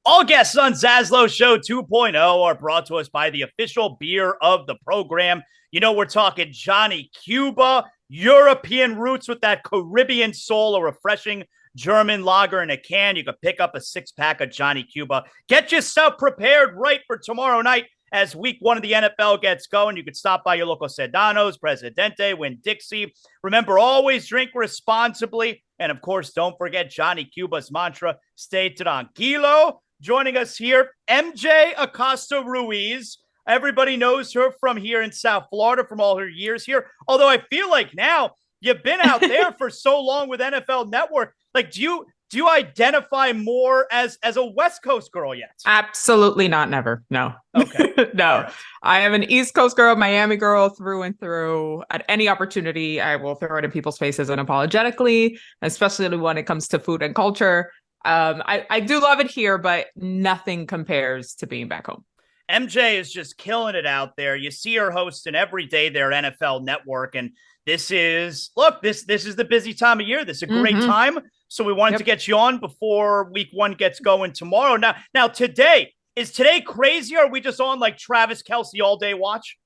All guests on ZASLOW Show 2.0 are brought to us by the official beer of the program. You know, we're talking Johnny Cuba, European roots with that Caribbean soul, a refreshing German lager in a can. You can pick up a six-pack of Johnny Cuba. Get yourself prepared right for tomorrow night as week one of the NFL gets going. You can stop by your local Sedano's, Presidente, Winn-Dixie. Remember, always drink responsibly. And, of course, don't forget Johnny Cuba's mantra, stay tranquilo. Joining us here, MJ Acosta-Ruiz. Everybody knows her from here in South Florida from all her years here. Although I feel like now you've been out there for so long with NFL Network. Like, do you identify more as a West Coast girl yet? Absolutely not. Never. No. Okay. No. Right. I am an East Coast girl, Miami girl through and through. At any opportunity, I will throw it in people's faces unapologetically, especially when it comes to food and culture. I do love it here, but nothing compares to being back home. MJ is just killing it out there. You see her hosting every day their NFL Network, and this is the busy time of year. This is a great time. So we wanted to get you on before week one gets going tomorrow. Now today, is today crazy, or are we just on like Travis Kelce all day watch?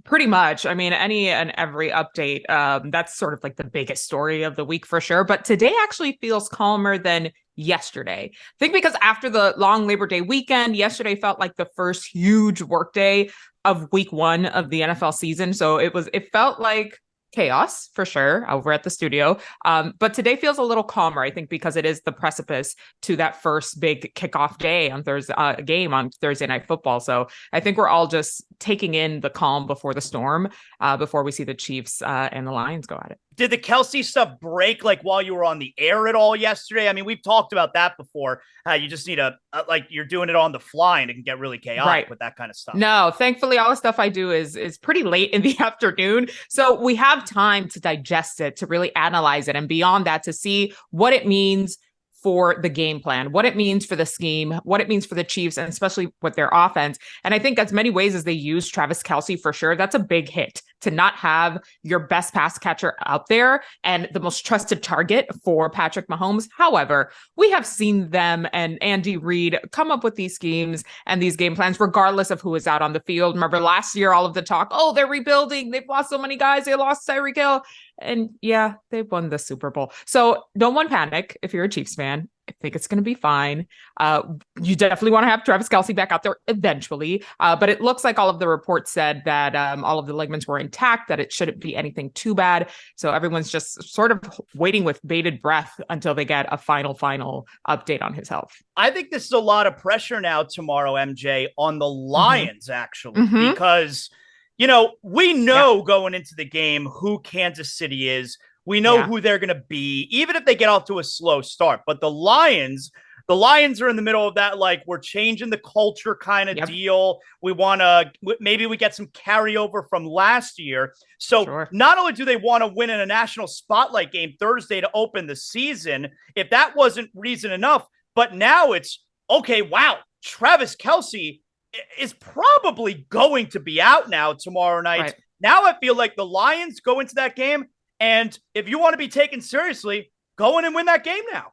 Pretty much. I mean, any and every update, that's sort of like the biggest story of the week for sure. But today actually feels calmer than yesterday. I think because after the long Labor Day weekend, yesterday felt like the first huge workday of week one of the NFL season. So it felt like chaos for sure over at the studio. But today feels a little calmer, I think, because it is the precipice to that first big kickoff day on Thursday, game on Thursday Night Football. So I think we're all just taking in the calm before the storm, before we see the Chiefs and the Lions go at it. Did the Kelce stuff break like while you were on the air at all yesterday? I mean, we've talked about that before. How you just need like you're doing it on the fly and it can get really chaotic with that kind of stuff. No, thankfully, all the stuff I do is pretty late in the afternoon. So we have time to digest it, to really analyze it. And beyond that, to see what it means for the game plan, what it means for the scheme, what it means for the Chiefs, and especially with their offense. And I think as many ways as they use Travis Kelce, for sure, that's a big hit to not have your best pass catcher out there and the most trusted target for Patrick Mahomes. However, we have seen them and Andy Reid come up with these schemes and these game plans, regardless of who is out on the field. Remember last year, all of the talk, oh, they're rebuilding. They've lost so many guys. They lost Tyreek Hill. And yeah, they won the Super Bowl. So don't want panic if you're a Chiefs fan. I think it's going to be fine. You definitely want to have Travis Kelce back out there eventually. But it looks like all of the reports said that all of the ligaments were intact, that it shouldn't be anything too bad. So everyone's just sort of waiting with bated breath until they get a final update on his health. I think this is a lot of pressure now tomorrow, MJ, on the Lions, actually, because you know, we know going into the game who Kansas City is. We know who they're going to be, even if they get off to a slow start. But the Lions are in the middle of that, like, we're changing the culture kind of deal. We want to, maybe we get some carryover from last year. So not only do they want to win in a national spotlight game Thursday to open the season, if that wasn't reason enough, but now it's, okay, wow, Travis Kelce is probably going to be out now tomorrow night. Now I feel like the Lions go into that game, and if you want to be taken seriously, go in and win that game now.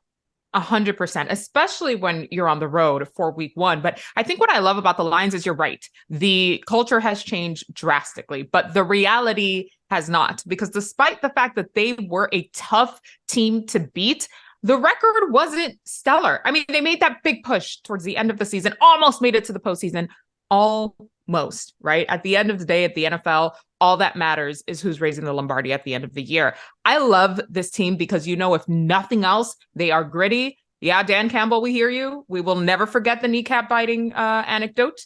100%, especially when you're on the road for week one. But I think what I love about the Lions is you're right. The culture has changed drastically, but the reality has not, because despite the fact that they were a tough team to beat, the record wasn't stellar. I mean, they made that big push towards the end of the season, almost made it to the postseason, almost, right? At the end of the day, at the NFL, all that matters is who's raising the Lombardi at the end of the year. I love this team because, you know, if nothing else, they are gritty. Yeah, Dan Campbell, we hear you. We will never forget the kneecap biting anecdote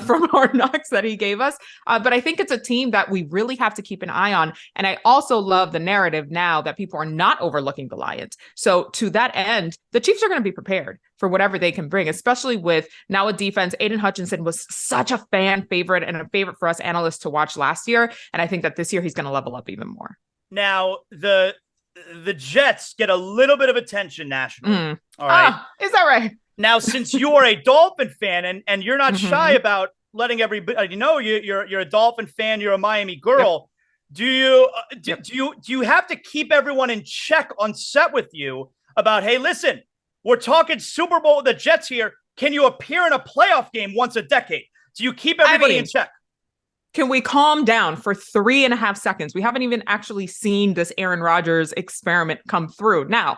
from Hard Knocks that he gave us. But I think it's a team that we really have to keep an eye on. And I also love the narrative now that people are not overlooking the Lions. So to that end, the Chiefs are going to be prepared for whatever they can bring, especially with now a defense. Aiden Hutchinson was such a fan favorite and a favorite for us analysts to watch last year. And I think that this year he's going to level up even more. Now, the Jets get a little bit of attention nationally. All right. Is that right? Now, since you are a Dolphin fan and you're not shy about letting everybody, you're a Dolphin fan, you're a Miami girl. Do you have to keep everyone in check on set with you about, hey, listen, we're talking Super Bowl with the Jets here. can you appear in a playoff game once a decade? Do you keep everybody in check? Can we calm down for 3.5 seconds? We haven't even actually seen this Aaron Rodgers experiment come through. Now,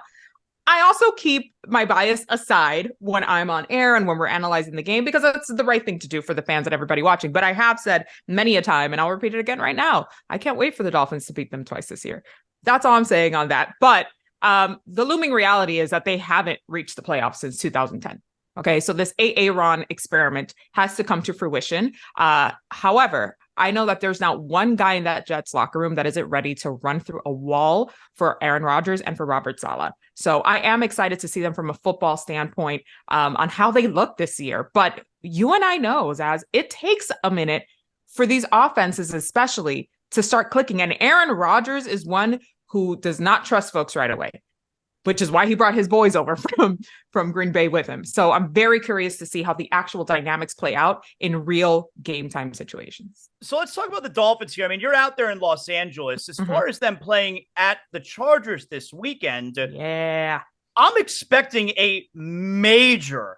I also keep my bias aside when I'm on air and when we're analyzing the game, because that's the right thing to do for the fans and everybody watching. But I have said many a time, and I'll repeat it again right now, I can't wait for the Dolphins to beat them twice this year. That's all I'm saying on that. But the looming reality is that they haven't reached the playoffs since 2010. Okay, so this Aaron experiment has to come to fruition. However, I know that there's not one guy in that Jets locker room that isn't ready to run through a wall for Aaron Rodgers and for Robert Saleh. So I am excited to see them from a football standpoint on how they look this year. But you and I know, Zaz, it takes a minute for these offenses especially to start clicking. And Aaron Rodgers is one who does not trust folks right away, which is why he brought his boys over from Green Bay with him. So I'm very curious to see how the actual dynamics play out in real game time situations. So let's talk about the Dolphins here. I mean, you're out there in Los Angeles. As far as them playing at the Chargers this weekend, yeah, I'm expecting a major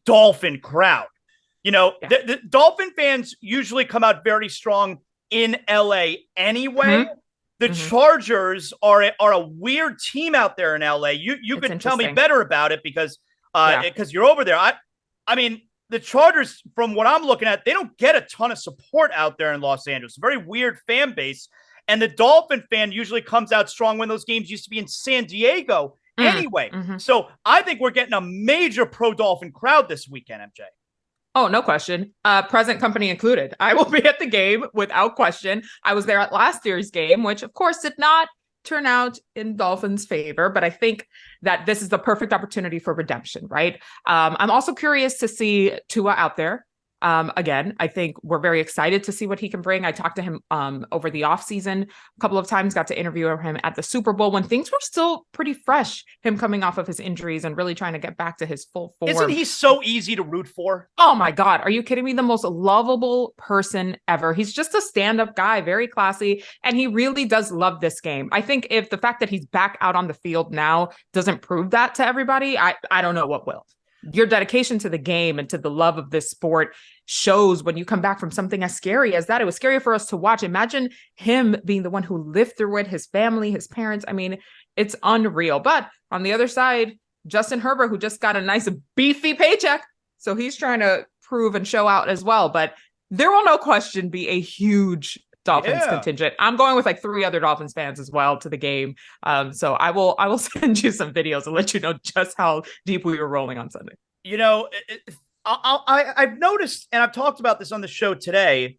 Dolphin crowd. You know, the Dolphin fans usually come out very strong in LA anyway. The Chargers are a weird team out there in LA. You could tell me better about it because you're over there. I mean, the Chargers, from what I'm looking at, they don't get a ton of support out there in Los Angeles. Very weird fan base. And the Dolphin fan usually comes out strong when those games used to be in San Diego anyway. So I think we're getting a major pro-Dolphin crowd this weekend, MJ. Oh, no question. Present company included. I will be at the game without question. I was there at last year's game, which of course did not turn out in Dolphins' favor, but I think that this is the perfect opportunity for redemption, right? I'm also curious to see Tua out there. Again, I think we're very excited to see what he can bring. I talked to him over the offseason a couple of times, got to interview him at the Super Bowl when things were still pretty fresh, him coming off of his injuries and really trying to get back to his full form. Isn't he so easy to root for? Oh my God. Are you kidding me? The most lovable person ever. He's just a stand-up guy, very classy, and he really does love this game. I think if the fact that he's back out on the field now doesn't prove that to everybody, I don't know what will. Your dedication to the game and to the love of this sport shows when you come back from something as scary as that. It was scary for us to watch. Imagine him being the one who lived through it, his family, his parents. I mean, it's unreal. But on the other side, Justin Herbert, who just got a nice beefy paycheck. So he's trying to prove and show out as well. But there will no question be a huge Dolphins contingent. I'm going with like 3 other Dolphins fans as well to the game. So I will send you some videos and let you know just how deep we were rolling on Sunday. You know, I've noticed, and I've talked about this on the show today.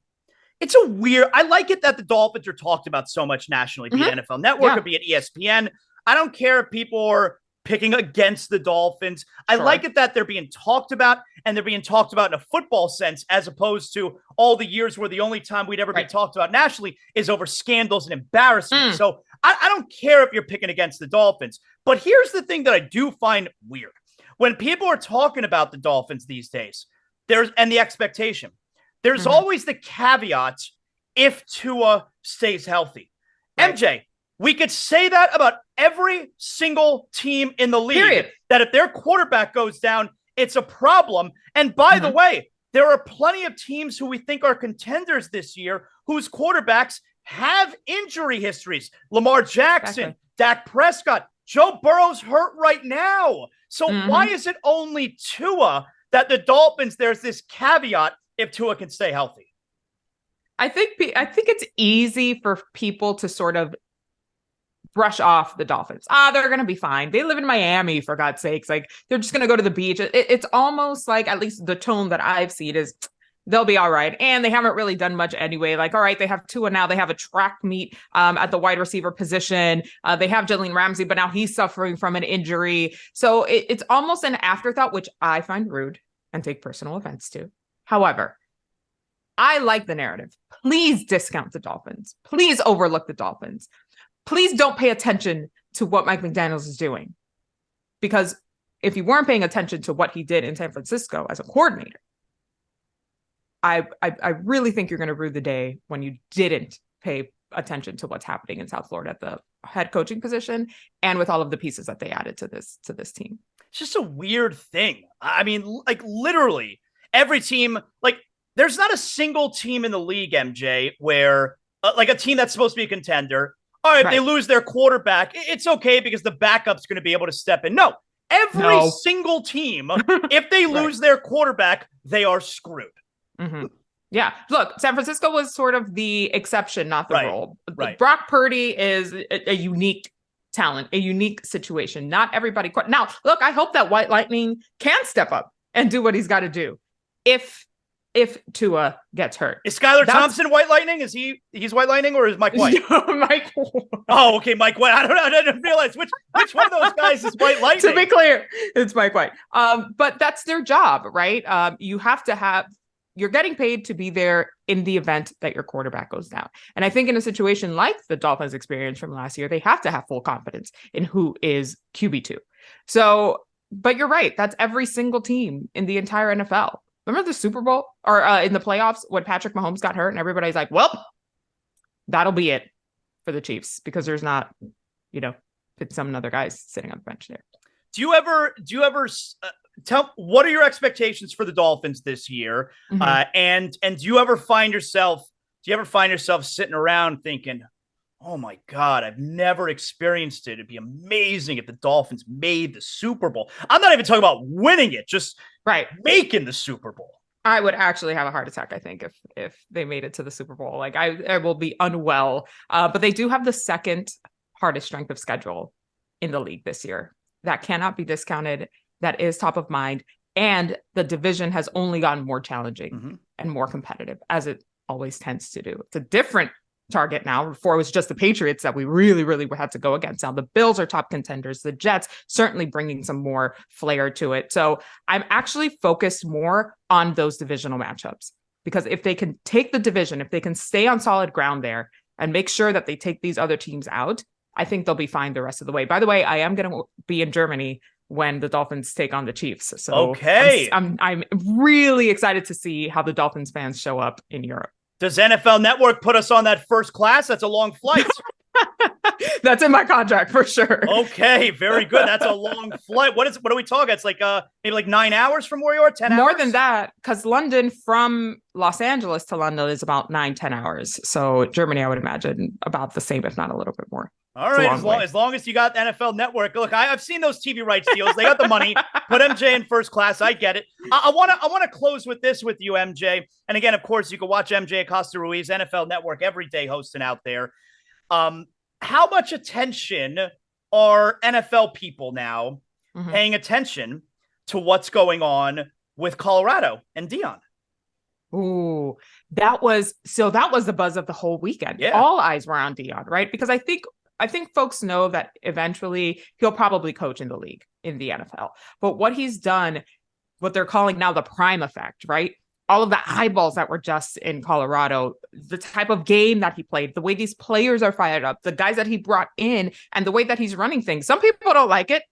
It's a weird. I like it that the Dolphins are talked about so much nationally, be it NFL Network or be it ESPN. I don't care if people are picking against the Dolphins. I like it that they're being talked about, and they're being talked about in a football sense, as opposed to all the years where the only time we'd ever be talked about nationally is over scandals and embarrassment. So I don't care if you're picking against the Dolphins. But here's the thing that I do find weird. When people are talking about the Dolphins these days, and the expectation, there's always the caveat if Tua stays healthy. MJ, we could say that about every single team in the league, that if their quarterback goes down, it's a problem. And by the way, there are plenty of teams who we think are contenders this year whose quarterbacks have injury histories. Lamar Jackson, Dak Prescott, Joe Burrow's hurt right now. So why is it only Tua that the Dolphins, there's this caveat if Tua can stay healthy? I think it's easy for people to sort of brush off the Dolphins. They're going to be fine. They live in Miami, for God's sakes. Like, they're just going to go to the beach. It's almost like, at least the tone that I've seen is they'll be all right. And they haven't really done much anyway. Like, all right, they have Tua now. They have a track meet at the wide receiver position. They have Jalen Ramsey, but now he's suffering from an injury. So it's almost an afterthought, which I find rude and take personal offense to. However, I like the narrative. Please discount the Dolphins. Please overlook the Dolphins. Please don't pay attention to what Mike McDaniels is doing. Because if you weren't paying attention to what he did in San Francisco as a coordinator, I really think you're going to rue the day when you didn't pay attention to what's happening in South Florida at the head coaching position and with all of the pieces that they added to this team. It's just a weird thing. I mean, like literally every team, like there's not a single team in the league, MJ, where like a team that's supposed to be a contender. All right, they lose their quarterback. It's okay because the backup's going to be able to step in. No, every single team, if they lose their quarterback, they are screwed. Mm-hmm. Yeah. Look, San Francisco was sort of the exception, not the rule. Right. Brock Purdy is a unique talent, a unique situation. Not everybody. Now, look, I hope that White Lightning can step up and do what he's got to do. If Tua gets hurt. Is Skylar Thompson White Lightning? He's White Lightning or is Mike White? Mike White. Oh, okay, Mike White. I didn't realize which one of those guys is White Lightning. To be clear, it's Mike White. But that's their job, right? You have to you're getting paid to be there in the event that your quarterback goes down. And I think in a situation like the Dolphins experience from last year, they have to have full confidence in who is QB2. So, but you're right. That's every single team in the entire NFL. Remember the Super Bowl or in the playoffs when Patrick Mahomes got hurt and everybody's like, well, that'll be it for the Chiefs because there's not, some other guys sitting on the bench there. Do you ever tell what are your expectations for the Dolphins this year? Mm-hmm. And do you ever find yourself sitting around thinking, oh my God, I've never experienced it. It'd be amazing if the Dolphins made the Super Bowl. I'm not even talking about winning it, just making the Super Bowl. I would actually have a heart attack, I think, if they made it to the Super Bowl. Like I will be unwell. But they do have the second hardest strength of schedule in the league this year. That cannot be discounted. That is top of mind. And the division has only gotten more challenging and more competitive, as it always tends to do. It's a different target now. Before it was just the Patriots that we really, really had to go against. Now the Bills are top contenders. The Jets certainly bringing some more flair to it. So I'm actually focused more on those divisional matchups because if they can take the division, if they can stay on solid ground there and make sure that they take these other teams out, I think they'll be fine the rest of the way. By the way, I am going to be in Germany when the Dolphins take on the Chiefs. So okay, I'm really excited to see how the Dolphins fans show up in Europe. Does NFL Network put us on that first class? That's a long flight. That's in my contract for sure. Okay, very good. That's a long flight. What are we talking? It's like maybe like 9 hours from where you are, 10 hours? More than that, because London from Los Angeles to London is about 9-10 hours. So Germany, I would imagine about the same, if not a little bit more. All right, as long as you got NFL Network. Look, I've seen those TV rights deals. They got the money. Put MJ in first class. I get it. I want to close with this with you, MJ. And again, of course, you can watch MJ Acosta-Ruiz, NFL Network, every day hosting out there. How much attention are NFL people now paying attention to what's going on with Colorado and Deion? Ooh, that was the buzz of the whole weekend. Yeah. All eyes were on Deion, right? Because I think folks know that eventually he'll probably coach in the league, in the NFL. But what he's done, what they're calling now the prime effect, right? All of the eyeballs that were just in Colorado, the type of game that he played, the way these players are fired up, the guys that he brought in, and the way that he's running things. Some people don't like it.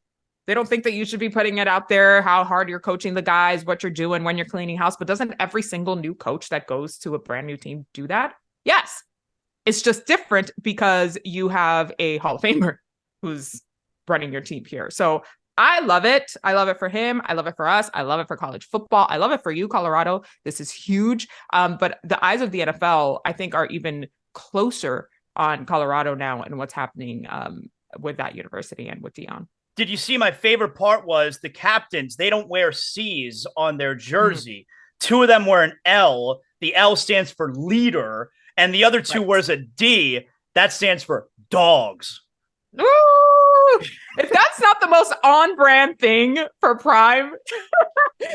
They don't think that you should be putting it out there, how hard you're coaching the guys, what you're doing when you're cleaning house. But doesn't every single new coach that goes to a brand new team do that? Yes. It's just different because you have a Hall of Famer who's running your team here. So I love it. I love it for him. I love it for us. I love it for college football. I love it for you, Colorado. This is huge. But the eyes of the NFL, I think, are even closer on Colorado now and what's happening with that university and with Deion. Did you see my favorite part was the captains? They don't wear C's on their jersey. Two of them wear an L. The L stands for leader. And the other two wears a D. That stands for dogs. Ooh, if that's not the most on-brand thing for Prime,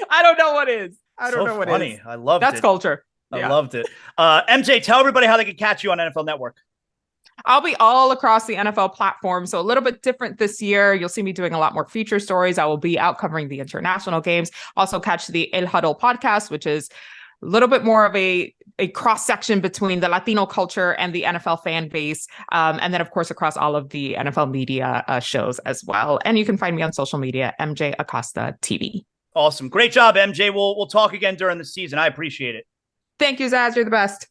I don't know what is. I don't know what is. I loved it. That's culture. I loved it. MJ, tell everybody how they can catch you on NFL Network. I'll be all across the NFL platform. So a little bit different this year. You'll see me doing a lot more feature stories. I will be out covering the international games. Also catch the El Huddle podcast, which is a little bit more of a cross-section between the Latino culture and the NFL fan base. And then, of course, across all of the NFL media shows as well. And you can find me on social media, MJ Acosta TV. Awesome. Great job, MJ. We'll talk again during the season. I appreciate it. Thank you, Zaz. You're the best.